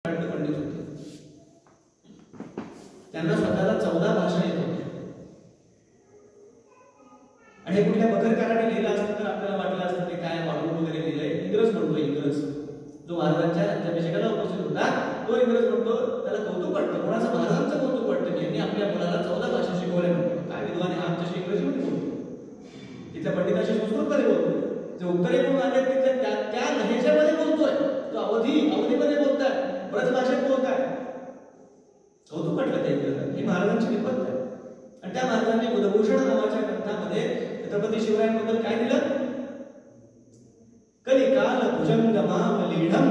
पंडित होते. त्यांना स्वतःला 14 भाषा येत होत्या. आणि हे कुठल्या बकरकाराने लिहिलं असतं तर आपल्याला वाटलं असतं ते काय वाढून वगैरे लिहिलंय. इंग्रज म्हणतो, इंग्रज जो महाराजांच्या राज्याभिषेकाला उपस्थित होता तो इंग्रज म्हणतो. त्याला कौतुक वाटतं, कोणाचं महाराजांचं कौतुक वाटतं की यांनी आपल्या मुलाला 14 भाषा शिकवल्या म्हणतो. काय विद्वान आहे, आमच्याशी इंग्रजीमध्ये बोलतो, तिथल्या पंडिताशी संस्कृतमध्ये बोलतो, जे उत्तरेकडून आले तिथल्या त्या लहेजामध्ये बोलतोय, तो अवधीमध्ये बोलताय, ब्रज भाषेत बोलताय. कौतुक वाटलं त्या इंग्रजांना. ही महाराजांची किंमत आहे. आणि त्या महाराजांनी बुधभूषण नावाच्या ग्रंथामध्ये छत्रपती शिवरायांबद्दल काय दिलं? कलिकाल भुजंगमावलीढं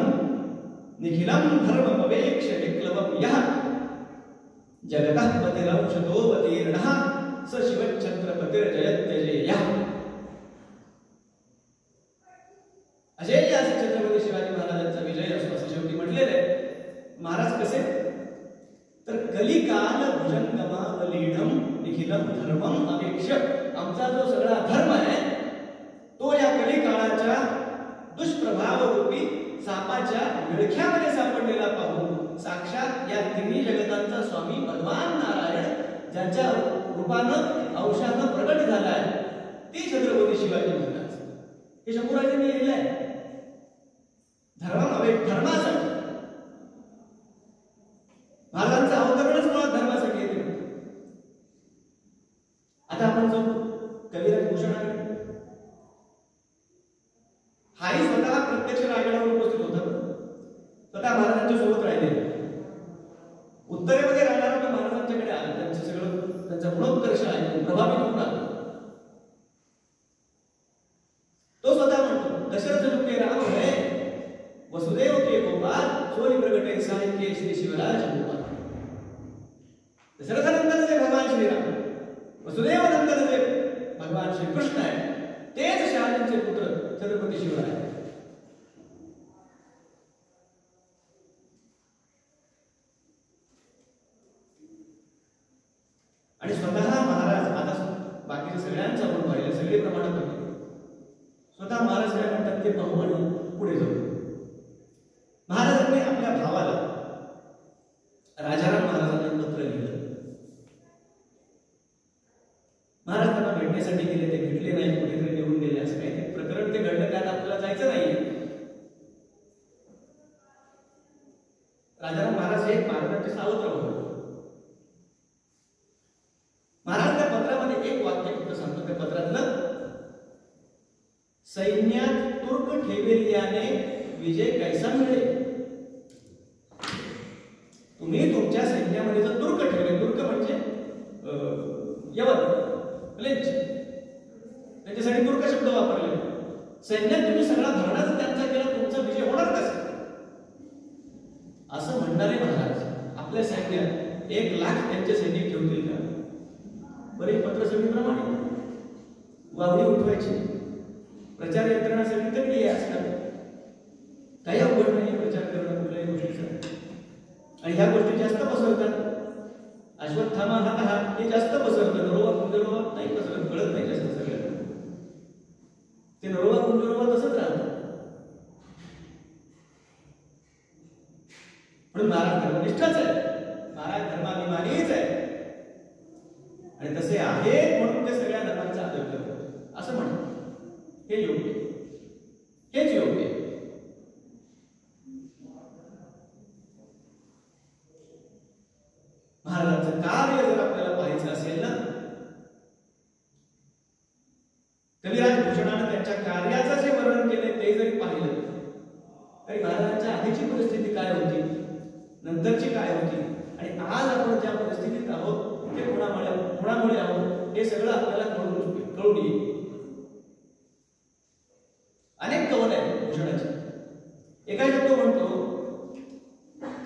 निखिलं धर्ममवेक्ष विक्लवं यः जगतः पतिरंशतोऽवतीर्णः स शिवच्छत्रपतिर्जयत्यजेयः. अजय या छत्रपती शिवाजी महाराजांचा विजय असो असं शेवटी म्हटलेलं आहे. महाराज कसे तर कलिकाल भुजंगमावलीढं निखिलं धर्मं अवेक्ष. आमचा जो सगळा धर्म आहे तो या कलिकाळाच्या दुष्प्रभाव रूपी सापाच्या विळख्यामध्ये सापडलेला पाहून साक्षात या तिन्ही जगतांचा स्वामी भगवान नारायण ज्यांच्या रूपानं अंशानं प्रगट झालाय ती छत्रपती शिवाजी महाराज. हे शंभूराजांनी लिहिलंय धर्मासाठी. महाराजांचं अवतरणच मुळात धर्मासाठी येते. आता आपण जो कविराज भूषणाकडे, हाही स्वतः प्रत्यक्ष रायगडावर उपस्थित होता, स्वतः महाराजांच्या सोबत राहिले. उत्तरेमध्ये राहणारा महाराजांच्याकडे आला, त्यांचं सगळं त्यांचा गुणोत्कर्ष आहे प्रभावित होऊन आला. तो स्वतः म्हणतो दशरथ के राम है वसुदेव के गोपाल सोई प्रगटे साई के श्री शिवराज गोपाल. दशरथानंदन जे भगवान श्रीराम, वसुदेव नंदन जे भगवान श्री कृष्ण आहे, तेच शहाजींचे पुत्र छत्रपती शिवराय. आणि स्वतः महाराज, आता बाकीच्या सगळ्यांचं आपण पाहिलं, सगळे प्रमाण पाहिजे, स्वतः महाराज काय म्हणतात ते पाहू आणि पुढे जाऊ. महाराजांनी आपल्या भावाला राजाराम महाराजांना पत्र लिहिलं. महाराज त्यांना भेटण्यासाठी गेले, ते भेटले नाही, कुठेतरी निघून गेले, असं काही ते प्रकरण ते घडलं, त्यात आपल्याला जायचं नाहीये. राजाराम महाराज हे महाराजांचे सावत्र होते. महाराज त्या पत्रामध्ये एक वाक्य फक्त सांगतो. त्या पत्रातलं सैन्यात तुर्क ठेविल्याने विजय कैसा मिळेल. तुम्ही तुमच्या सैन्यामध्ये जर तुर्क ठेवले, तुर्क म्हणजे यवन, त्याच्यासाठी तुर्क शब्द वापरले. सैन्यात तुम्ही सगळा धरणाचा त्यांचा केला, तुमचा विजय होणार कसा असं म्हणणारे महाराज आपल्या सैन्यात 1 लाख त्यांचे सैनिक ठेवतील का? बरे पत्र सगळी प्रमाणे वावडी उठवायची, प्रचार यंत्रणा सगळी तगडी असतात, काही अवघड नाही प्रचार करणं कुठल्याही गोष्टीचा. आणि ह्या गोष्टी जास्त पसरतात. अश्वत्थामा हा हे जास्त पसरतं, नरोवा कुंजरोवा नाही पसरत, कळत नाही जास्त सगळं. ते नरोवा कुंजरोवा तसंच राहतं. म्हणून महाराज धर्मनिष्ठच आहे, महाराज धर्माभिमानीच आहे. आणि तसे आहेत म्हणून ते सगळ्या धर्मांचा आदर करतात असं म्हणतात. हे योग्य, हेच योग्य. महाराजांचं कार्य जर आपल्याला पाहायचं असेल ना, कविराज भूषणानं त्यांच्या कार्याचं जे वर्णन केलंय ते जरी पाहिलं तरी महाराजांच्या आधीची परिस्थिती काय होती, नंतरची काय होती, आणि आज आपण ज्या परिस्थितीत आहोत ते कोणामुळे आहोत हे सगळं आपल्याला कळून येईल. अनेक कवन आहेत भूषणाचे. एका तो म्हणतो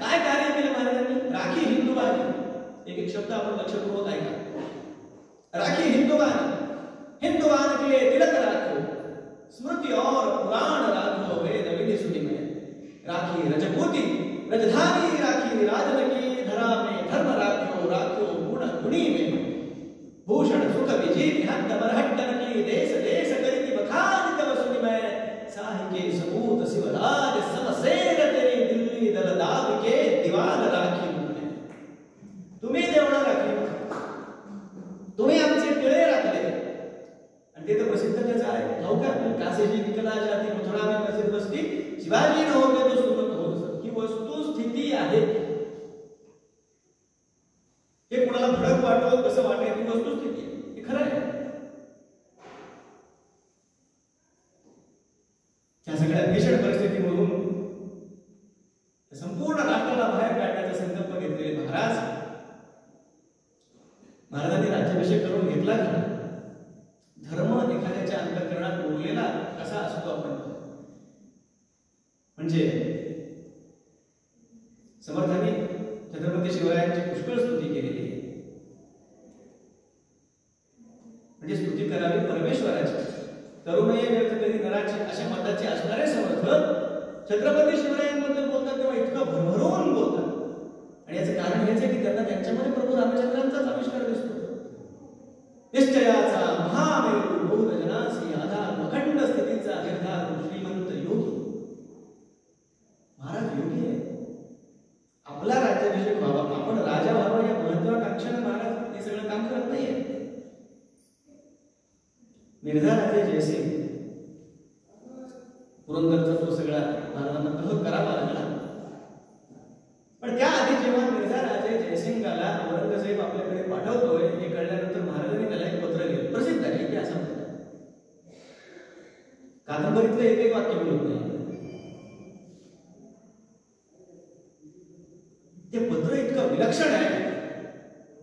काय कार्य केलं महाराजांनी, राखी हिंदुवानी. एक शब्द आपण लक्षपूर्वक ऐका. राखी हिंदुवानी, हिंदुवान के तिलक राखो, स्मृति और पुराण राखो, वेद विधि सुनि में. राखी रजपूती रजधानी, राखी राजन की धरा में धर्म राखो, राखो गुण गुणी में. भूषण सुख विजीत हट्ट बरहट्टन की, देश देश करिति बखान तब सुनि में. साहि के सबूत शिवराज समसेर तेरी दिल्ली दल दाग के, आहे. हे कोणाला भडक वाटो कसं वाटेल ती वस्तुस्थिती आहे, हे खरं आहे. त्या सगळ्या भीषण परिस्थितीमधून संपूर्ण राष्ट्राला बाहेर काढण्याचा संकल्प घेतलेले महाराजांनी राज्याभिषेक करून घेतला का? धर्म एखाद्याच्या अंतःकरणात उरलेला कसा असतो आपण म्हणजे समर्थांनी छत्रपती शिवरायांची पुष्कळ स्तुती केलेली आहे. म्हणजे स्तुती करावी परमेश्वराची, तरुणय व्यक्त करी नराची अशा मताचे असणारे समर्थ छत्रपती शिवरायांबद्दल बोलतात तेव्हा इतकं भरभरून बोलतात. आणि याचं कारण हेच आहे की त्यांना त्यांच्यामध्ये प्रभू रामचंद्रांचाच आविष्कार दिसतो. निश्चयाचा महामेरू बहुजनासी आधार अखंड स्थितीचा निर्धार श्रीमंत योगी. महाराज योगी आहे. आपला राज्याभिषेक व्हावा, आपण राजा व्हावा या महत्वाकांक्षेने महाराज हे सगळं काम करत नाहीये. मिर्झा राजे जयसिंग पुरंदरचा तो सगळा महाराजांना तह करावा लागला. पण त्याआधी जेव्हा मिर्झा राजे जयसिंगाला औरंगजेब आपल्याकडे पाठवतोय हे कळल्यानंतर महाराजांनी त्याला एक पत्र लिहिलं, प्रसिद्ध आहे इतिहासामध्ये. कादंबरीतलं एकही वाक्य बोलत नाही. ते पत्र इतकं विलक्षण आहे.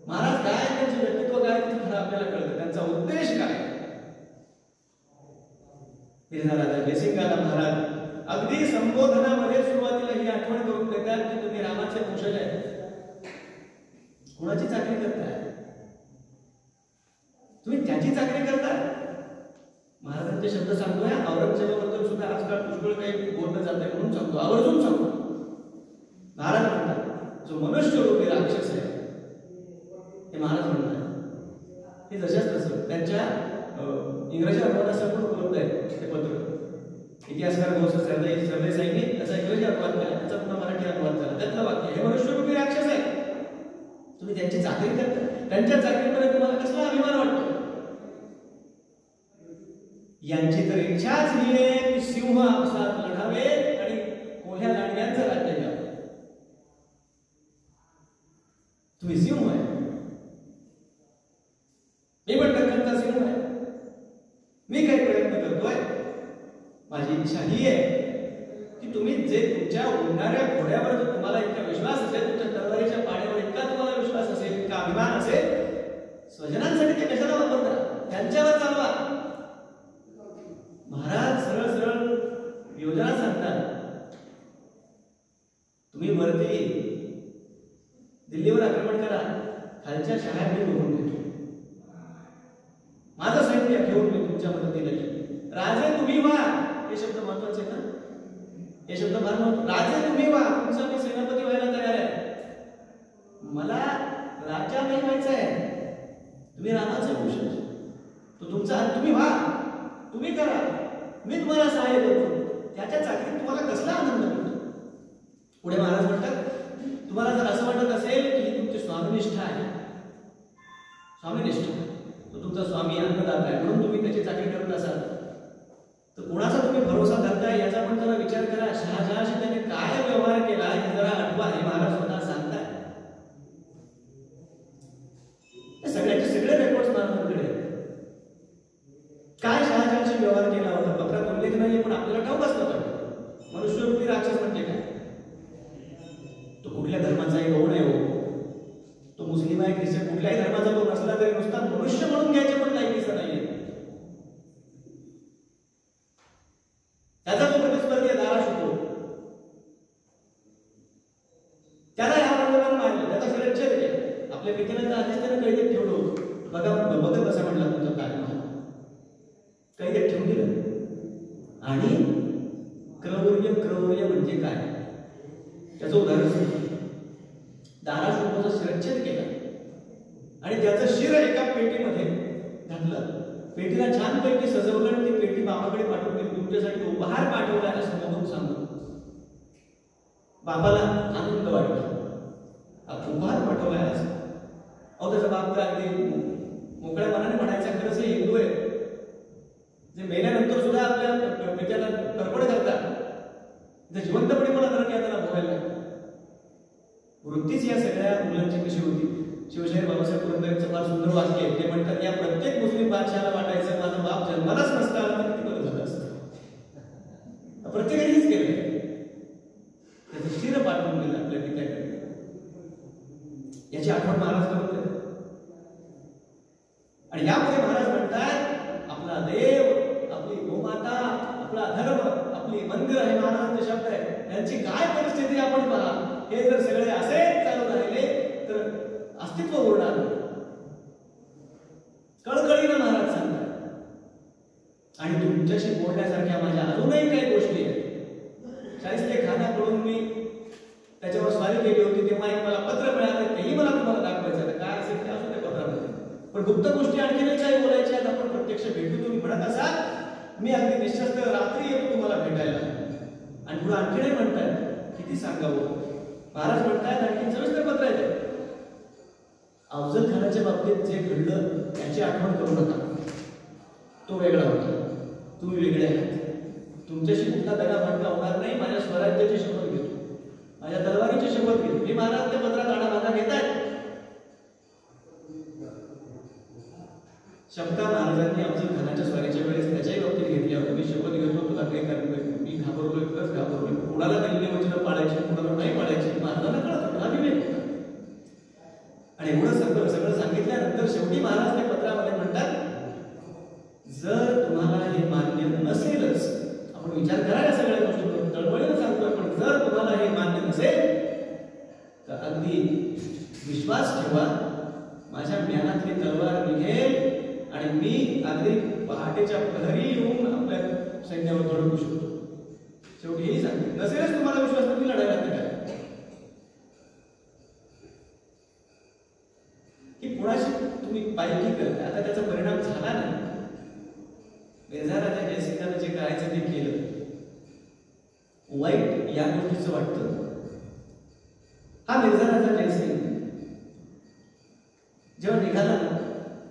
महाराज काय त्यांचं व्यक्तित्व काय ते खरं आपल्याला कळतं, त्यांचा उद्देश काय. मिर्झा राजा जयसिंगाला महाराज अगदी संबोधनामध्ये सुरुवातीला ही आठवण करून देतात की तुम्ही रामाचे वंशज आहे. कुणाची चाकरी करताय तुम्ही? त्याची चाकरी करताय. महाराजांचे शब्द सांगतोय. औरंगजेबाबद्दल सुद्धा आजकाल पुष्कळ काही बोलणं जात आहे म्हणून सांगतो, आवर्जून सांगतो. महाराज म्हणतात जो मनुष्य रूपी राक्षस आहे हे महाराज म्हणतात हे जशाच तसं त्यांच्या इंग्रजी अनुवादासह उपलब्ध आहे ते पत्र. इतिहासकार गौस सरदेसाईंनी त्याचा इंग्रजी अनुवाद केला, त्याचा पुन्हा मराठी अनुवाद झाला. त्यातलं वाक्य हे मनुष्यरूपी राक्षस आहे, तुम्ही त्यांची चाकरी करता. त्यांच्या चाकरीमध्ये तुम्हाला कसला अभिमान वाटतो? यांची तर इच्छाच ही आहे की सिंह आपसात लढावे आणि कोल्ह्या लांडग्यांचं राज्य घ्यावं. तुम्ही सिंह आहे, मी पण टक्करचा सिंह आहे. मी काही प्रयत्न करतोय. माझी इच्छा ही आहे की तुम्ही जे तुमच्या उडणाऱ्या घोड्यावर जर तुम्हाला इतका विश्वास असेल, तुमच्या तलवारीच्या पाण्यावर इतका तुम्हाला विश्वास असेल, इतका अभिमान असेल, स्वजनांसाठी ते कशाला वापरता? त्यांच्यावर चालवा. महाराज सरळ सरळ योजना सांगतात. तुम्ही वरती दिल्लीवर आक्रमण करा, खालच्या शहरात मी बघून देतो. माझं सैन्य घेऊन मी तुमच्या मदतीला येईल. राजे तुम्ही व्हा. हे शब्द महत्वाचे ना, हे शब्द फार महत्वाचे. राजे तुम्ही व्हा, तुमचा मी सेनापती व्हायला तयार आहे. मला राजा नाही व्हायचं आहे. तुम्ही रामाचे वंशज, तो तुमचा, तुम्ही व्हा, तुम्ही करा, मी तुम्हाला सहाय्य करतो. त्याच्या चाकरीत तुम्हाला कसला आनंद मिळतो? पुढे महाराज म्हणतात तुम्हाला जर असं वाटत असेल की ही तुमची स्वामीनिष्ठा आहे, स्वामीनिष्ठा, तो तुमचा स्वामी अन्नदाता आहे म्हणून तुम्ही त्याची चाकरी करत असाल, तर कोणाचा तुम्ही भरोसा धरताय याचा पण जरा विचार करा. शहाजहाशी त्याने काय व्यवहार केला हे जरा आठवा. हे महाराज स्वतः सांगताय. सगळ्याचे सगळे रेकॉर्ड्स महाराजांकडे काय शहाजहाशी व्यवहार केला होता पत्रात उल्लेख नाहीये, पण आपल्याला ठाऊक असलं पाहिजे मनुष्यरूपी राक्षस म्हणजे काय. तो कुठल्या धर्माचाही गौण आहे हो, तो मुस्लिम आहे, ख्रिश्चन, कुठल्याही धर्माचा तो नसला तरी नुसता मनुष्य म्हणून घ्यायचे पण लायकीचा नाहीये. त्याचा जो प्रतिस्पर्धी दाराश होतो त्याला ह्या प्रमाणात मारलं, त्याचा शिरच्छेद केला. आपल्या पितेला तर आधीच त्याने कैदेत ठेवलं होतं. बघा बघत असं म्हटलं तुमचं काय कैदेत ठेवून दिलं. आणि क्रौर्य म्हणजे काय त्याचं उदाहरण दाराश होतो शिरच्छेद केला आणि त्याचं शिर एका पेटीमध्ये घातलं. पेटीला छानपैकी सजवलं आणि ती पेटी बाबाकडे पाठवून दिली. तुमच्यासाठी उपहार पाठवला असं समोरून सांगून बाबाला आनंद वाटला. उपहार पाठवलाय असं. अहो त्याचा बाप तर अगदी मोकळ्या मनाने म्हणायचा खरंच हे हिंदू आहे जे मेल्यानंतर सुद्धा आपल्या पित्याला तर्पण करतात, जिवंतपणे मला नरक यातना भोगायला लागतात. वृत्तीच या सगळ्या मुलांची कशी होती. शिवशाहीर बाबासाहेब पुरंदरेंचं फार सुंदर वाक्य आहे. ते म्हणतात, या प्रत्येक मुस्लिम बादशाहाला वाटायचं माझा बाप जन्मालाच नसता आला तर किती बरं झालं असतं. प्रत्येकाने हेच केलं. त्याचं शिर पाठवून दिलं आपल्या पित्याकडे. याची आठवण महाराज करून देतात. आणि यामध्ये महाराज म्हणतात, आपला देव, आपली गोमाता, आपला धर्म, आपली मंदिर हे महाराजांचे शब्द आहे. यांची काय परिस्थिती आपण पहा. हे जर सगळे असे चालू राहिले तर अस्तित्व उरणार नाही. कळकळीनं महाराज सांगतात. आणि तुमच्याशी बोलण्यासारख्या माझ्या अजूनही काही गोष्टी आहेत. शाहिस्ते खानाकडून मी त्याच्यावर स्वारी केली होती, तेव्हा एक मला पत्र मिळालं, तेही मला तुम्हाला दाखवायचं. काय असेल ते असू त्या पत्रामध्ये. पण गुप्त गोष्टी आणखीनही काही बोलायच्या आहेत. आपण प्रत्यक्ष भेटू. तुम्ही म्हणत असाल, मी अगदी निश्चित रात्री येतो तुम्हाला भेटायला. आणि पुढे आणखीनही म्हणतात, किती सांगावं. महाराज म्हणतात, आणखी सविस्तर पत्र आहे. अफजल खानाच्या बाबतीत जे घडलं त्याची आठवण करू नका. तो वेगळा होता, तुम्ही वेगळे आहात. तुमच्याशी कुठला दगा फटका होणार नाही. माझ्या स्वराज्याची शपथ घेतो, माझ्या तलवारीची शपथ घेतो. मी महाराज त्या पत्रात आढावा घेत आहे. शब्दा महाराजांनी अफजल खानाच्या स्वारीच्या वेळेस त्याच्याही बाबतीत घेतली होती. मी शपथ घेतो, तुला काही करणार. मी घाबरलोय, खरंच घाबरलोय. कुणाला दिलेली वचनं पाळायची, कुणाला नाही पाळायची, महाराजांना कळत होतं. अभिवेक होता. आणि एवढं सगळं सांगितल्यानंतर शेवटी महाराज त्या पत्रामध्ये म्हणतात, जर तुम्हाला हे मान्य नसेलच, आपण विचार करा या सगळ्या गोष्टी तळमळीनं सांगतोय, पण जर तुम्हाला हे मान्य नसेल तर अगदी विश्वास ठेवा, माझ्या म्यानातली तलवार निघेल आणि मी अगदी पहाटेच्या प्रहरी येऊन आपल्या सैन्यावर धडकू शकतो. शेवटी हेही सांगते, नसेलच तुम्हाला विश्वास तर मी लढायला तयार. की कुणाशी तुम्ही पायकी करता. आता त्याचा परिणाम झाला नाही. मिर्झा राजा जयसिंगानं जे करायचं ते केलं. वाईट या गोष्टीचं वाटतं. हा मिर्झा राजा जयसिंग जेव्हा निघाला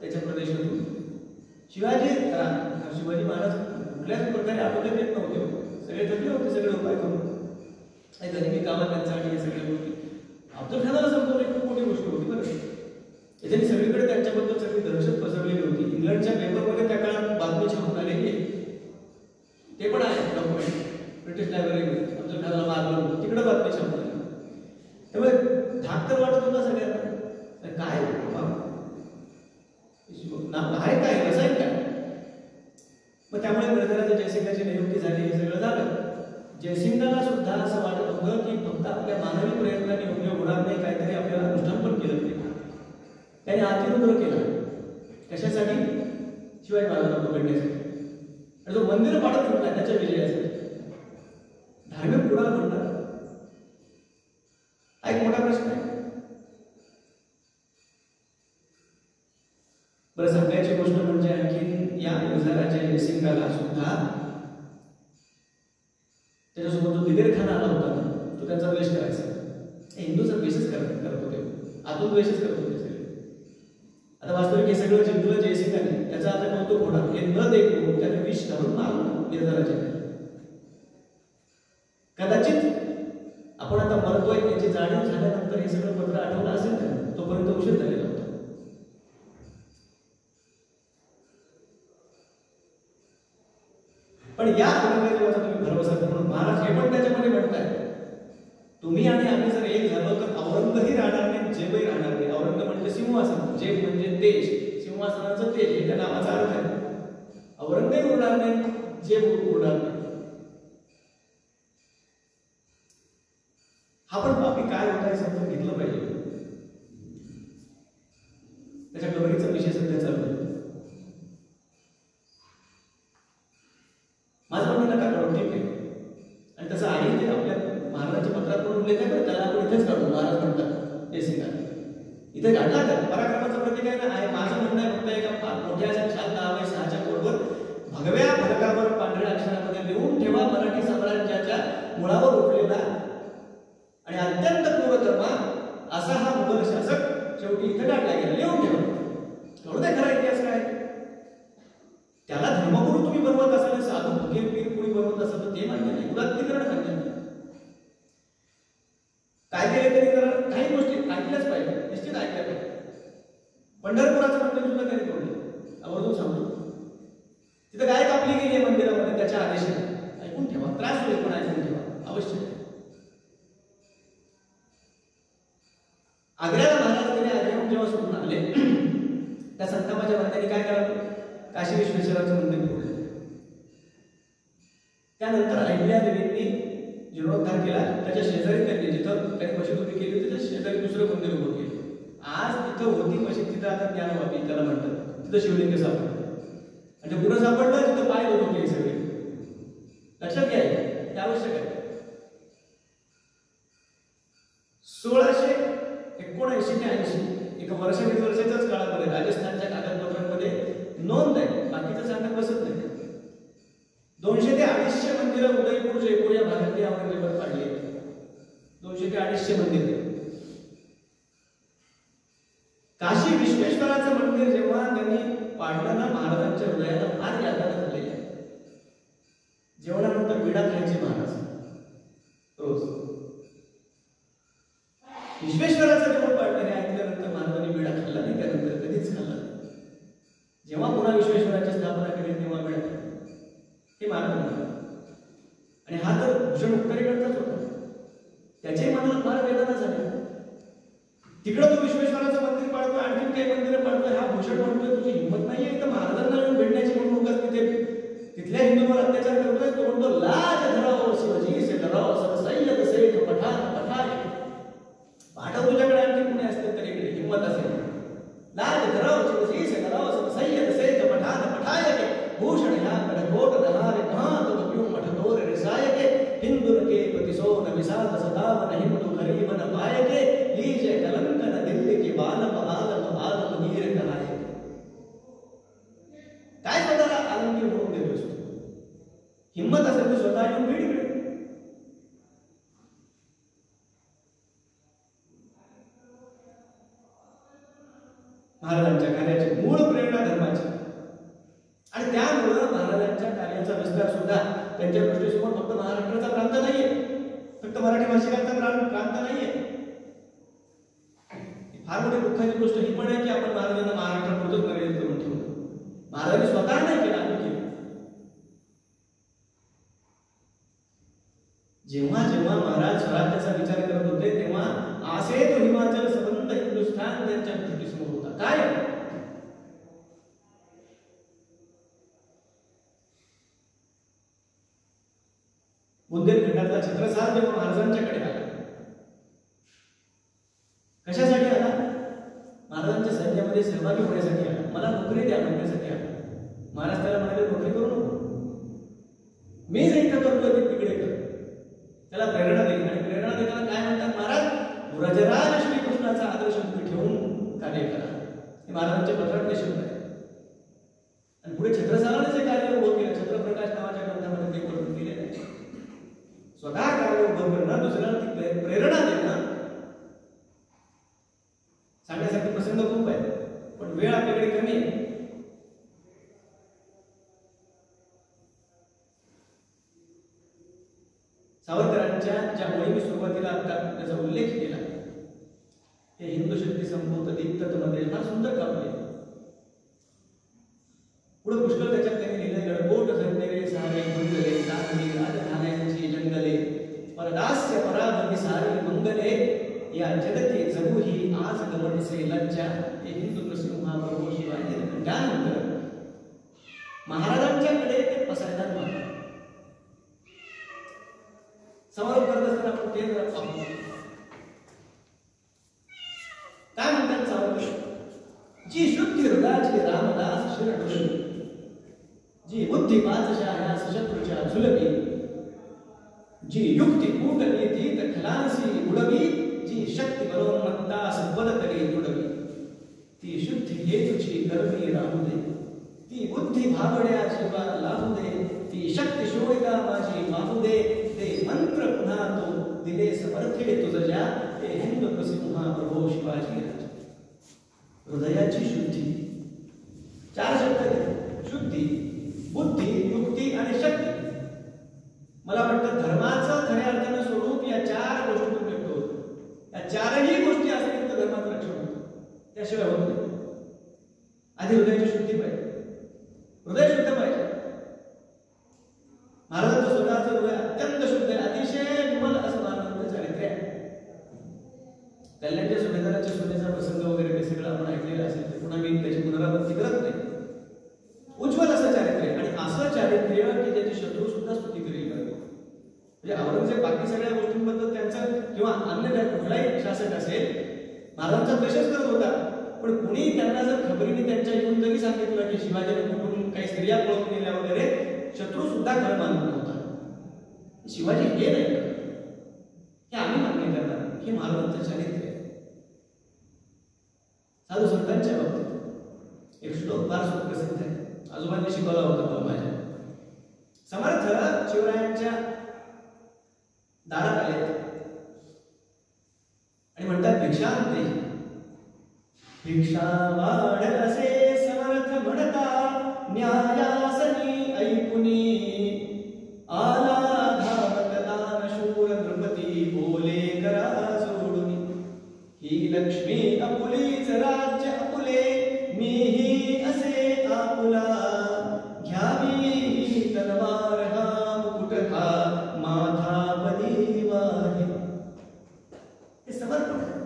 त्याच्या प्रदेशातून, शिवाजी महाराज कुठल्याच प्रकारे आपल्याला देत नव्हते. सगळे थकले होते, सगळे उपाय करून गनिमी कामात त्यांच्यासाठी हे सगळ्या गोष्टी. अफजल खानाला संपवणे खूप मोठी गोष्ट होती बरं. त्याच्याने सगळीकडे त्यांच्याबद्दल सगळी दहशत पसरलेली होती. इंग्लंडच्या पेपरमध्ये त्या काळात बातमी छापून आलेली आहे. ते पण आहे डॉक्युमेंट. ब्रिटिश लायब्ररीमध्ये अफजल खानाला मारलं, तिकडे बातमी छापून आली. त्यामुळे धाक तर वाटत होता सगळ्यांना. काय आहे काय, रसायन काय. मग त्यामुळे मिर्झा जयसिंगाची नियुक्ती झाली. हे सगळं झालं. जयसिंगाला सुद्धा असं वाटत होतं की फक्त आपल्या मानवी प्रयत्नाने उपयोग होणार नाही, काहीतरी आपल्याला अनुष्ठान पण केलं पाहिजे. त्याने अतिरुद्र केला. कशासाठी? शिवाजी महाराजांना पकडण्यासाठी. आणि जो मंदिर पाडत होता त्याच्या विजयासाठी. धार्मिक कुणाला म्हणतात हा एक मोठा प्रश्न आहे. बरं, सांगायची गोष्ट म्हणजे आणखी या मिर्झा राजा जयसिंगाला सुद्धा त्याच्यासोबत जो दिलेर खान आला होता ना, तो त्यांचा द्वेष करायचा. हिंदूचा द्वेषच करत होते, आतून द्वेषच करत होते सगळे. आता वास्तविक हे सगळं जिंकलं जयसिंगाने, त्याचा आता कौतुक होणार. हे न देखून त्याने विष घालून मारलं मिर्झा राजाने. कदाचित आपण आता मरतोय याची जाणीव झाल्यानंतर हे सगळं पत्र आठवलं असेल का, तोपर्यंत उशीर झालेला होता. पण या औरंगजेबाचा तुम्ही भरवसा म्हणून महाराज हे पण त्याच्यामध्ये म्हणताय, तुम्ही आणि आम्ही जर एक झालो तर औरंगही राहणार नाही, जेबही राहणार नाही. औरंग म्हणजे सिंहासन, जेब म्हणजे तेज, सिंहासनाचं तेज हे त्या नावाचा अर्थ आहे. औरंगही उरणार नाही, जेब उरणार नाही. हा पण बाकी काय होता हे समजून घेतलं पाहिजे. त्याच्या गबरीचा विषय सध्या चालू आहे. माझं म्हणणं नका काढून, ठीक आहे. आणि तसं आहे ते आपल्या महाराजांच्या पत्रात पण उल्लेख आहे, त्याला आपण इथेच काढू. महाराज म्हणतात जयसिंगाने इथे काढला तर पराक्रमाचं प्रतीक आहे ना. आहे माझं म्हणणं आहे फक्त एका फार मोठ्या अशा छान 10/6च्या बोर्डवर भगव्या फलकावर पांढऱ्या अक्षरामध्ये लिहून ठेवा, मराठी साम्राज्याच्या मुळावर उठलेला आणि अत्यंत क्रूरकर्मा असा हा मुघल शासक शेवटी इथे काढला गेला. लिहून ठेवा. कळू द्या खरा इतिहास काय. त्याला धर्मगुरू तुम्ही बनवत असाल, साधू फकीर पीर कोणी बनवत असाल तर ते मान्य नाही, उदात्तीकरण मान्य नाही. काय केले तरी जरा काही गोष्टी ऐकल्याच पाहिजे, निश्चित ऐकल्या पाहिजे. पंढरपुराचं मंदिर सुद्धा त्यांनी तोडलं, आवर्जून सांगतो. तिथं गाय कापली गेली आहे मंदिरामध्ये त्याच्या आदेशाने. ऐकून ठेवा, त्रास होईल पण ऐकून ठेवा अवश्य. आग्र्याला महाराज गेले, आग्र्याहून जेव्हा सोडून आले त्या संतापाच्या महाराजांनी काय करावं, काशी विश्वेश्वराचं मंदिर तोडलं. त्यानंतर अहिल्यादेवींनी जीर्णोद्धार केला. त्याच्या शेजारी त्यांनी जिथं त्यांनी मशीद उभी केली होती त्या शेजारी दुसरं मंदिर उभं केलं. आज तिथं होती मशीद, तिथं आता ज्ञानवापी त्याला म्हणतात, तिथं शिवलिंग सापडलं. म्हणजे पुढं सापडलं तिथं पाय होत होते सगळे. लक्षात घ्या, हे आवश्यक आहे. 1679 ते 80 एक वर्ष दीड वर्षाच्याच काळामध्ये राजस्थानच्या कागदपत्रांमध्ये नोंद आहे, बाकीचं सांगत बसत नाही. 200 ते 250 मंदिरं उदयपूर जयपूर या भागातली औरंगजेबात पाडली आहेत. 200 ते 250 मंदिर. काशी विश्वेश्वराचं मंदिर जेव्हा त्यांनी पाडलं ना, महाराजांच्या हृदयाला फार यातना झालेली आहे. जेवणानंतर विडा खायचे महाराज रोज. विश्वेश्वराचं जेवण पाडलं हे ऐकल्यानंतर महाराजांनी विडा खाल्ला नाही, त्यानंतर कधीच खाल्ला नाही. जेव्हा पुन्हा विश्वेश्वराची स्थापना केली तेव्हा विडा खाल्ला हे महाराज म्हणतात. आणि हा तर भूषण उत्तरेकडचाच होता, त्याच्याही मनाला फार वेदना झाली. तिकडं तो विश्वेश्वराचं मंदिर पाडतोय, आणखी काही मंदिरं पाडतोय, हा भूषण म्हणतोय तुझी हिंमत नाहीये इथं महाराजांना येऊन भेटण्याची, म्हणून उगाच तिथल्या हिंदूंवर अत्याचार करतोय. तो म्हणतो लाज धराव शिवजी से डराव सब सय्यद सेठ पठाण पठाय. पाठव तुझ्याकडे आणखी कुणी असते तरी इकडे हिंमत असेल. लाज धराव शिवजी से डराव सब सय्यद सेठ पठाण पठाय के भूषण ह्या कडकोट दहारे भात बक्यूं मठतोर रिसाय के हिंदुन के प्रतिसो न विसाद सदावन हिंदू गरीब न पाय के लीजे कलंक न दिल्ली की बालम आलम आलम नीर कराय. काय स्वतःला आलमगीर होऊन देतोस? हिंमत असेल तर स्वतः येऊन भेट इकडे. महाराजांच्या कार्याची मूळ प्रेरणा धर्माची, आणि त्यामुळं महाराजांच्या कार्याचा विस्तार सुद्धा त्यांच्या दृष्टीसमोर फक्त महाराष्ट्राचा प्रांत नाहीये, फक्त मराठी भाषिकांचा प्रांत नाहीये. फार मोठी दुःखाची गोष्ट ही पण आहे की आपण महाराजांना महाराष्ट्रापुरतच मर्यादित करून ठेवलं. महाराजांनी स्वतः नाही केलं, आम्ही केलं. जेव्हा जेव्हा महाराज स्वराज्याचा विचार करत होते तेव्हा आसे तो हिमाचल संबंध हिंदुस्थान त्यांच्या दृष्टीसमोर होता. काय बुंदेलखंडातला छत्रसाल जेव्हा महाराजांच्याकडे आला, कशासाठी आला? महाराजांच्या सैन्यामध्ये सहभागी होण्यासाठी आला, मला नोकरी द्या म्हणण्यासाठी आला. महाराज त्याला म्हणाले नोकरी करू नको, मी जे इथं करतोय ते तिकडे कर. त्याला प्रेरणा दिली, आणि प्रेरणा देताना काय म्हणतात महाराज, व्रजराज श्रीकृष्णाचा आदर्श तुम्ही ठेवून कार्य करा. हे महाराजांच्या पत्रातले शब्द आहे. आणि पुढे छत्रसालाने जे कार्य उभं केलं, छत्रप्रकाश नावाच्या ग्रंथामध्ये ते करून दिलेलं आहे. स्वतः कार्य उभं करणं, दुसऱ्याला ती प्रेरणा देणं, सांगण्यासाठी प्रसंग खूप आहे पण वेळ आपल्याकडे कमी आहे. सावरकरांच्या ज्या मोहिमे सुरुवातीला आता त्याचा उल्लेख केला, हे हिंदू शक्ती संपूत दीप्तत मध्ये फार सुंदर काव्य. पुढे पुष्कळ त्याच्यात त्यांनी लिहिले, गडकोट झरणे सारे मंगले सारी राजधान्यांची जंगले परदास्य पराभवी सारी मंगले या जगती जगू ही आज गमनसे लज्जा. हे हिंदू नृसिंहा प्रभू शिवाजी. त्यानंतर महाराजांच्याकडे ते पसायदान मागतात. समारोप करत असताना आपण ते जरा पाहू. काय म्हणतात सावरकर, जी शुद्धी हृदयाची रामदास शिरडुलवी, जी बुद्धी पाचशाया सशत्रूच्या झुलवी, जी युक्ती कूटनीती खलासी उडवी, जी शक्ती बरोन्मत्ता संपदतरी तुडवी, ती शुद्धी हेतुची कर्मी राहू दे, ती बुद्धी भाबड्या जीवा लावू दे, ती शक्ती शोधिता माझी वाहू दे, ते मंत्र पुन्हा तो दिले समर्थे तुझ्या. हे हिंदू नृसिंहा प्रभो शिवाजी राजा. हृदयाची शुद्धी, चार शब्द आहेत, शुद्धी, बुद्धी, युक्ती आणि शक्ती. मला वाटतं धर्माचं खऱ्या अर्थानं स्वरूप या चार गोष्टीतून व्यक्त होतं. चारही गोष्टी असतील तर धर्माचं रक्षण होतं. त्याशिवाय होत नाही. आधी हृदयाची शुद्धी पाहिजे. हृदय शुद्ध पाहिजे. महाराजांचं स्वतःचं हृदय अत्यंत शुद्ध आहे, अतिशय विमल असं महाराजांचं चारित्र्य आहे. कल्याणच्या सुभेदाराच्या सोन्याचा प्रसंग वगैरे ते सगळं आपण ऐकलेलं असेल, ते पुन्हा मी त्याची पुनरावृत्ती करत नाही. उज्ज्वल असं चारित्र्य आणि असं चारित्र्य की त्याची शत्रू सुद्धा स्तुती करेल. म्हणजे औरंगजेब बाकी सगळ्या गोष्टींबद्दल त्यांचं किंवा अन्य कुठलाही शासक असेल महाराजांचा द्वेषच करत होता, पण कुणी त्यांना जर खबरीने त्यांच्या येऊन जरी सांगितलं की शिवाजीने कुठून काही स्त्रिया पळून गेल्या वगैरे, शत्रू सुद्धा खरं मानत नव्हता. शिवाजी हे नाही करत, हे आम्ही मान्य करणार, हे महाराजांचं चारित्र्य आहे. साधू संतांच्या बाबतीत एक श्लोक फार सुप्रसिद्ध आहे, आजोबांनी शिकवला होता माझ्या. समर्थ शिवरायांच्या दारात आले आणि म्हणतात भिक्षांते. भिक्षा वाढ असे समर्थ म्हणता, न्यायासनी ऐकुनी आला धावत दान शूर नृपती, बोले करा जोडुनी. ही लक्ष्मी अपुलीच राज्य अपुले, मीही असे आपुला. घ्यावी तलवार हा मुकुट हा, माथा पदी वाहे. हे समर्पण आहे.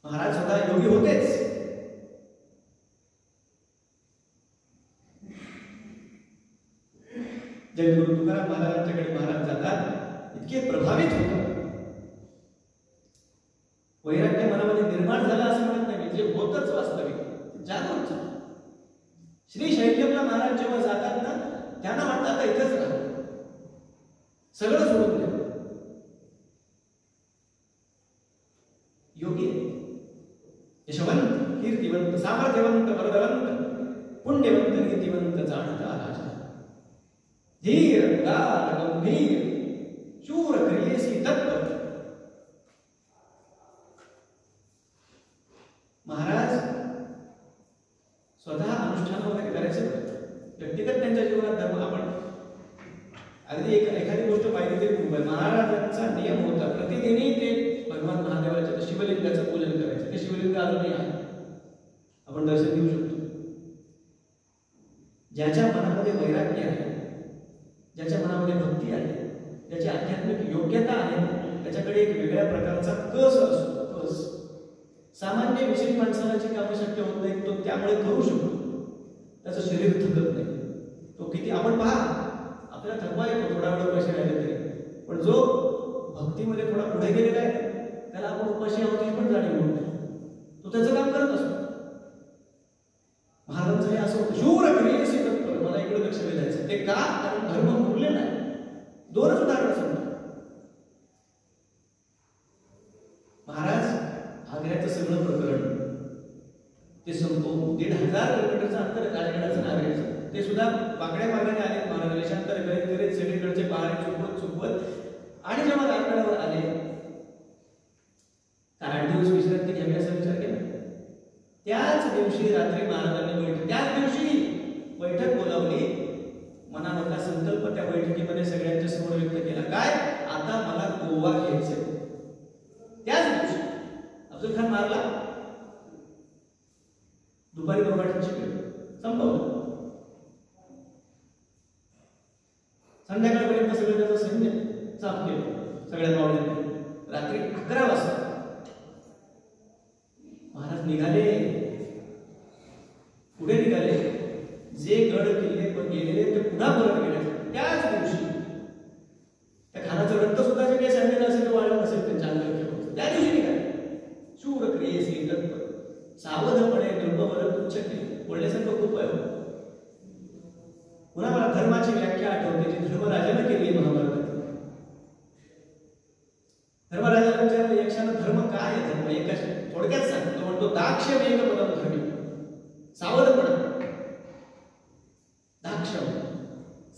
महाराज स्वतः योगी होतेच. जगद्गुरु तुकाराम महाराजांच्याकडे महाराज जातात, इतके प्रभावित होतात. वैराग्य मनामध्ये निर्माण झाला असं म्हणत नाही, जे होतच वास्तविक जाणवत. श्री शैल्यमला महाराज जेव्हा जातात ना, त्यांना वाटतं आता इथंच राहा, सगळं सोडून द्या. योगी यशवंत, कीर्तिवंत, सामर्थ्यवंत, वरदवंत, पुण्यवंत, नीतिवंत, जाणता राजा. धीर, गार, गंभीर, शूर, क्रियेसी तत्पर. महाराज स्वतः अनुष्ठान वगैरे करायचे. व्यक्तिगत त्यांच्या जीवनात धर्म आपण अगदी एखादी गोष्ट पाहिली तरी खूप आहे. महाराजांचा नियम होता प्रतिदिनी ते भगवान महादेवाच्या शिवलिंगाचं पूजन करायचं. ते शिवलिंग अजूनही आहे, आपण दर्शन घेऊ शकतो. ज्याच्या मनामध्ये वैराग्य आहे, ज्याच्या मनामध्ये भक्ती आहे, ज्याची आध्यात्मिक योग्यता आहे, त्याच्याकडे एक वेगळ्या प्रकारचा कस असतो. कस सामान्य विशेष माणसाची कामं शक्य होत नाही, तो त्यामुळे करू शकतो. त्याचं शरीर थकत नाही. तो किती आपण पहा, आपल्याला थकवा येतो थोडा वेळ उपाशी राहिले तरी, पण जो भक्तीमध्ये थोडा पुढे गेलेला आहे त्याला आपण उपाशी आहोत ही पण जाणीव होत नाही. तो त्याचं काम करत असतो. महाराजांचं हे असं होतं, शूर क्रियेसी तत्पर. मला इकडे लक्ष वेधायचं ते का, कारण धर्म मुरलेला आहे. दोनच उदाहरण समजा. महाराज आग्र्याचं सगळं प्रकरण ते संपवून 1500 किलोमीटरचं अंतर राजगडाचं आग्र्याचं, ते सुद्धा वाकड्या मार्गाने आले. महाराज देशांतर करीत करीत सगळीकडचे पहाडे चुकवत आणि जेव्हा राजगडावर आले, 8 दिवस विश्रांती घ्यावी असा विचार केला. त्याच दिवशी रात्री महाराजांनी त्याच दिवशी बैठक बोलावली. मनामधला संकल्प त्या बैठकीमध्ये सगळ्यांच्या समोर व्यक्त केला. काय, आता मला गोवा घ्यायचं. त्याच दिवशी अफजल खान मारला, दुपारी बोंबाटाची संपवलं. संध्याकाळपर्यंत सगळं त्याचं सैन्य साफ केलं सगळ्या मावळ्यांनी. रात्री 11 वाजता महाराज निघाले. पुढे निघाले. जे गड किल्ले पण गेलेले ते पुन्हा परत गेले. त्याच दिवशी त्या खानाचं रक्त सुद्धा जे काही सांगितलं असेल ते वाढलं नसेल त्यांच्या अंगावर. त्या दिवशी निघाले. शूर क्रियेसी तत्पर, सावधपणे धर्मवर तुच्छ केले. बोलण्यासारखं खूप आहे. पुन्हा मला धर्माची व्याख्या आठवते जी धर्मराजाने केली आहे महाभारतात. धर्मराजाला विचारलं यक्षानं धर्म काय आहे? धर्म एका थोडक्यात सांगतो. तो म्हणतो दाक्ष वेग पदम धर्मी, सावधपणे. दाक्ष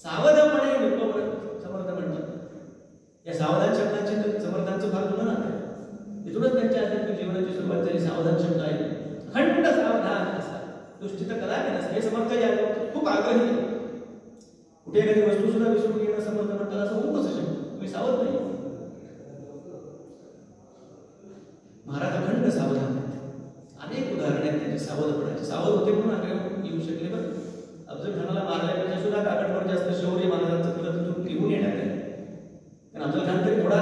सावधपणे निर्भवर समर्थ म्हणतात. या सावधान शब्दाची समर्थांचं फार जुनं नातं आहे. इथूनच त्यांच्या आध्यात्मिक जीवनाची सुरुवात झाली. सावधान शब्द आहे. अखंड सावधान असतात, दुष्टित कदापि नसते. हे समर्थ या खूप आग्रही. कुठे एखादी वस्तू सुद्धा विसरून घेणं समर्थ म्हणतात असं होऊ कसं शकतो? तुम्ही सावध नाही. सावध होते म्हणून आग्र्याहून येऊ शकले. पण अफजल खानाला मारल्यापेक्षा सुद्धा काकडवर जास्त शौर्य महाराजांचं खरं तिथून निघून येण्यात आहे. कारण अफजल खान तरी थोडा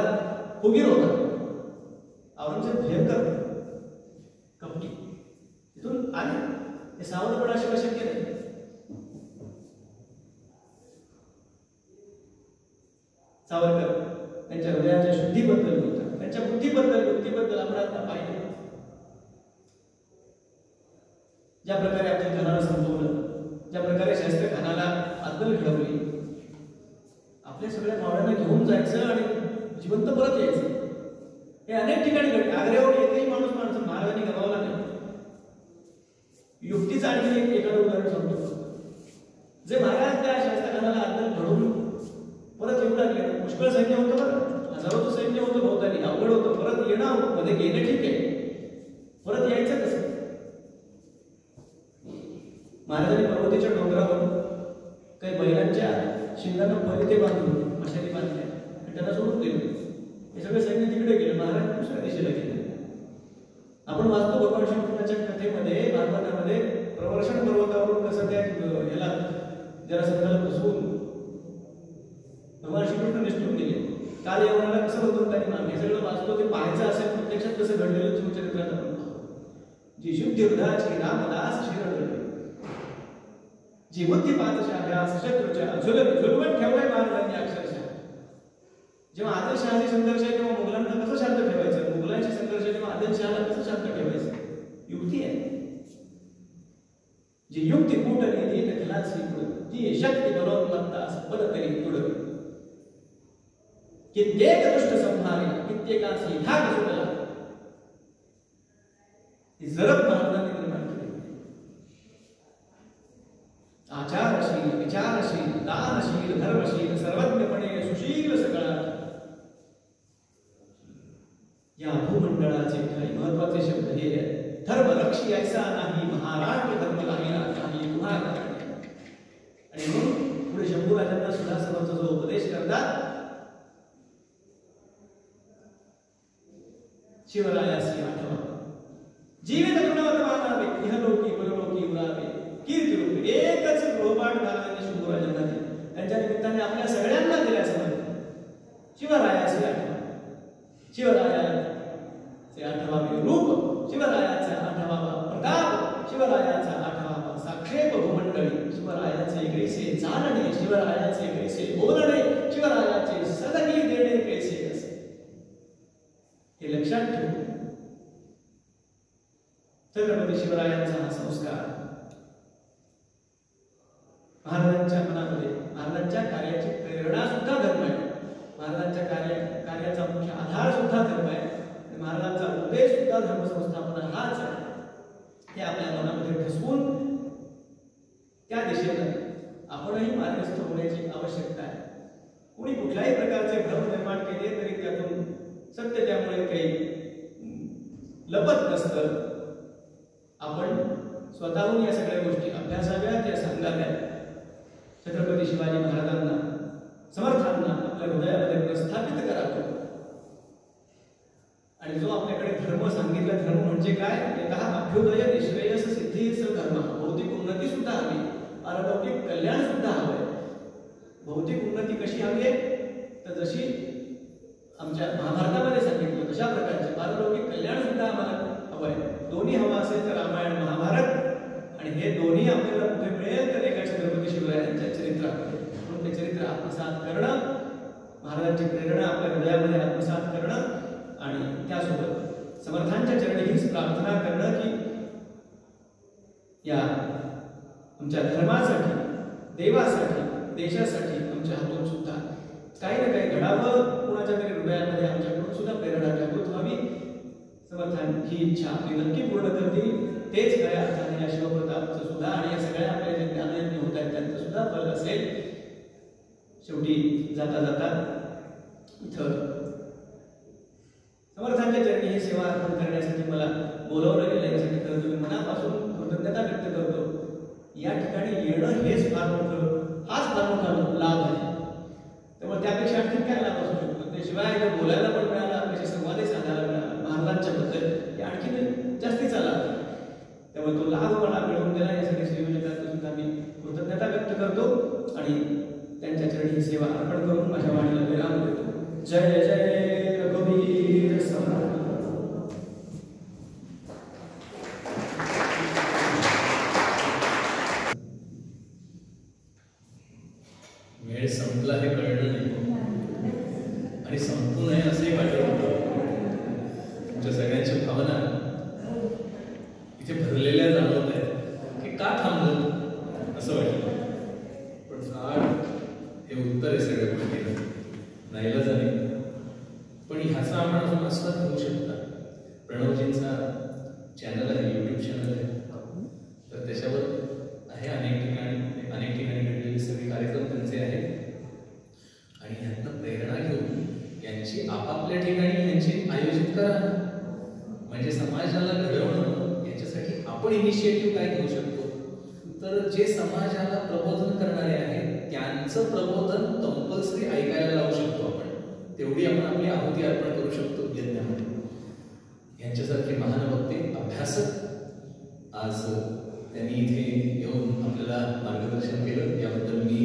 फुगीर होता. औरंगजेब भयंकर कपटी तिथून आले. हे सावधपणाशिवाय शक्य नाही. सावरकर त्यांच्या हृदयाच्या शुद्धीबद्दल बोलतात, त्यांच्या बुद्धीबद्दल आपण आता पाहिलं. ज्या प्रकारे अफजल खानाला संपवलं, ज्या प्रकारे शाहिस्ते खानाला अद्दल घडवली, आपल्या सगळ्या मावळ्यांना घेऊन जायचं आणि जिवंत परत यायचं. हे अनेक ठिकाणी घडले. आग्र्यावर एकही माणूस महाराजांनी गमावला नाही. युक्तीचं आणखी एखादं उदाहरण सांगतो. जे महाराज त्या शाहिस्ते खानाला अद्दल घडवून परत येऊ लागले, पुष्कळ सैन्य होतं बरं, हजारोचं सैन्य होतं भोवताली, अवघड होतं. परत येणं मध्ये गेले ठीक आहे, परत यायचं कसं? महाराजांनी पर्वतीच्या डोंगरावर काही बैलांच्या शिंगांना परिते बांधून मशाली बांधल्या आणि त्यांना सोडून दिले. हे सगळे सैन्य तिकडे गेले, महाराज दुसऱ्या दिशेला गेले. आपण वाचतो भगवान श्रीकृष्णाच्या कथेमध्ये, भागवतामध्ये प्रवर्षण पर्वतावरून कसं त्या याला जरासंधाला फसवून भगवान श्रीकृष्ण निष्ठून गेले. काल यवनाला कसं बदलून त्यांनी मारले, हे सगळं वाचतो. ते पाहायचं असेल प्रत्यक्षात कसं घडलेलं शिवचरित्रात आपण पाहतो. जी शुद्धीर्धाची रामदास शिरडले, जी बुद्धी पातशाह्या शत्रूच्या झुलवत ठेवलाय महाराजांनी अक्षरशः. जेव्हा आदिलशहाशी संघर्ष आहे तेव्हा मुघलांना कसं शांत ठेवायचं, मुघलांशी संघर्ष आहे तेव्हा आदिलशहाला कसं शांत ठेवायचं. युक्ती आहे. जी युक्ती कुठली ती नकलाची पुढे, जी शक्ती बलोन्मत्तास बलतरी पुढे, कित्येक दुष्ट संहारी कित्येकासी धाक सुटला. ही जरब महाराजांनी निर्माण केली. आचारशील, विचारशील, दानशील, धर्मशील, सर्वज्ञपणे सुशील सगळा. या भूमंडळाचे काही महत्वाचे शब्द हे आहेत. धर्मरक्षी ऐसा नाही, महाराष्ट्र धर्म राहिला नाही तुम्हाला. आणि म्हणून पुढे शंभूराजांना सुद्धा सर्वांचा जो उपदेश करतात, शिवरायासी आठवा, जीवित गुणवत मानावे, इहलोकी परलोकी उरावे, कीर्ती रूप. एकच गृहपाठ महाराजांनी शंभूराजांना दिला. त्यांच्या निमित्ताने आपल्या सगळ्यांना दिल्या समजलं. शिवरायासी आठवा, शिवरायाचे आठवावे रूप, शिवरायाचा आठवावा प्रताप, शिवरायाचा आठवावा साक्षेप भूमंडळी, शिवरायाचे कैसे जाणणे, शिवरायाचे कैसे बोलणे, शिवरायाचे सदगी देणे कैसे असे. हे लक्षात ठेवू. छत्रपती शिवरायांचा हा संस्कार महाराजांच्या मनामध्ये, महाराजांच्या कार्याची प्रेरणा सुद्धा धर्म आहे. महाराजांच्या कार्याचा मुख्य आधार सुद्धा धर्म आहे. महाराजांचा उद्देश सुद्धा धर्म संस्थापना हाच आहे. हे आपल्या मनामध्ये ठसवून त्या दिशेने आपणही मार्गस्थ होण्याची आवश्यकता आहे. कोणी कुठल्याही प्रकारचे भ्रम निर्माण केले तरी त्यातून सत्य त्यामुळे काही लपत नसतं. आपण स्वतःहून या सगळ्या गोष्टी अभ्यासाव्यात, या सांगाव्यात. छत्रपती शिवाजी महाराजांना, समर्थांना आपल्या हृदयामध्ये प्रस्थापित करावं. आणि जो आपल्याकडे धर्म सांगितला, धर्म म्हणजे काय, यतः अभ्युदय निश्रेयस सिद्धीस धर्म. भौतिक उन्नती सुद्धा हवी, पारलौकिक कल्याण सुद्धा हवंय. भौतिक उन्नती कशी हवी आहे, तर जशी आमच्या महाभारतामध्ये सांगितलं तशा प्रकारचे पारलौकिक कल्याण सुद्धा आम्हाला हवंय. दोन्ही हवं असेल तर रामायण महाभारत, आणि हे दोन्ही आपल्याला कुठे मिळेल तर एका छत्रपती शिवरायांच्या चरित्रामध्ये. म्हणून ते चरित्र आत्मसात करणं, महाराजांची प्रेरणा आपल्या हृदयामध्ये आत्मसात करणं, आणि त्यासोबत समर्थांच्या चरणी हीच प्रार्थना करणं की या आमच्या धर्मासाठी, देवासाठी, देशासाठी आमच्या हातून सुद्धा काही ना काही घडावं. कुणाच्या तरी हृदयामध्ये आमच्याकडून सुद्धा प्रेरणा जागृत व्हावी. समर्थान ही इच्छा आपली नक्की पूर्ण करतील. तेच खऱ्या अर्थाने या शिवप्रतापचं सुद्धा आणि या सगळ्या आपल्या जे ज्ञानयज्ञ होत आहेत त्यांचं सुद्धा फल असेल. शेवटी जाता जाता इथं समर्थांच्या चरणी ही सेवा अर्पण करण्यासाठी मला बोलावलं गेलं, यासाठी खरं तुम्ही मनापासून कृतज्ञता व्यक्त करतो. या ठिकाणी येणं हेच फार मोठं, हाच फार मोठा लाभ आहे. त्यामुळे त्यापेक्षा आणखी काय लाभ असू शकतो. त्याशिवाय इथं बोलायला पण मिळालं, आपल्याशी संवादही साधायला मिळाला महाराजांच्या बद्दल, हे आणखी जास्तीचा लाभ. त्यामुळे तो लाभ मला मिळवून दिला यासाठी संयोजकांची सुद्धा मी कृतज्ञता व्यक्त करतो आणि त्यांच्या चरणी सेवा अर्पण करून माझ्या वाणीला विराम देतो. जय जय रघुवीर समर्थ. वेळ संपला हे कळलं नाही आणि संपू नये असंही वाटत होतं. तुमच्या सगळ्यांच्या भावना इथे भरलेल्या जाणवत आहेत की का थांबलो असं वाटलं. पण हे उत्तर आहे सगळ्या गोष्टीला, नाईलाजाने. पण ह्याचा आपण अजून आस्वाद घेऊ शकता. प्रणवजींचा चॅनल आहे, यूट्यूब चॅनल आहे, तर त्याच्यावर आहे अनेक ठिकाणी घडलेले सगळे कार्यक्रम त्यांचे आहेत. आणि ह्यातनं प्रेरणा घेऊन यांची आपापल्या ठिकाणी यांची आयोजित करा. म्हणजे समाजाला घडवणं याच्यासाठी आपण इनिशिएटिव्ह काय घेऊ शकतो, तर जे समाजाला प्रबोधन करणारे आहेत त्यांचं प्रबोधन कंपल्सरी ऐकायला लावू शकतो आपण. तेवढी आपण आपली आहुती अर्पण करू शकतो यज्ञामध्ये. यांच्यासारखे महान वक्ते, अभ्यासक आज त्यांनी इथे येऊन आपल्याला मार्गदर्शन केलं, याबद्दल मी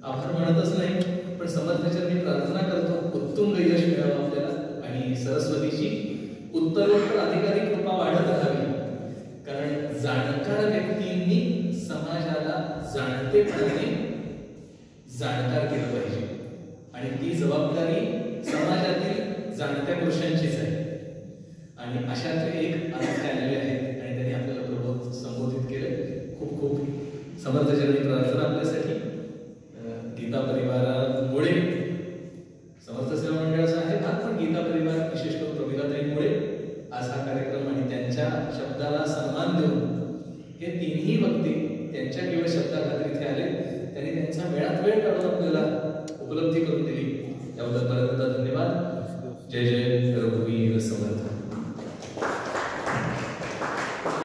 आभार मानतच नाही, पण समर्थाचरणी प्रार्थना करतो उत्तुंग यश मिळावं आपल्याला आणि सरस्वतीची उत्तरोत्तर अधिकाधिक कृपा वाढत राहावी. कारण जाणकार व्यक्तींनी समाजाला जाणतेपणाने जाणकार केलं पाहिजे आणि ती जबाबदारी समाजातील जाणत्या पुरुषांचीच आहे. आणि अशातले एक अतिथी आलेले आहेत आणि त्यांनी आपल्याला संबोधित केलं. खूप खूप समर्थचरणी प्रार्थना आपल्यासाठी. गीता परिवारामुळे समर्थ सेवा मंडळाचा आहे भाग, पण गीता परिवार विशेष करून प्रमिलाताईंमुळे आज हा कार्यक्रम आणि त्यांच्या शब्दाला सन्मान देऊन हे तिन्ही वक्ते त्यांच्या केवळ शब्दाखातर इथे आले. त्यांनी त्यांचा वेळात वेळ काढून आपल्याला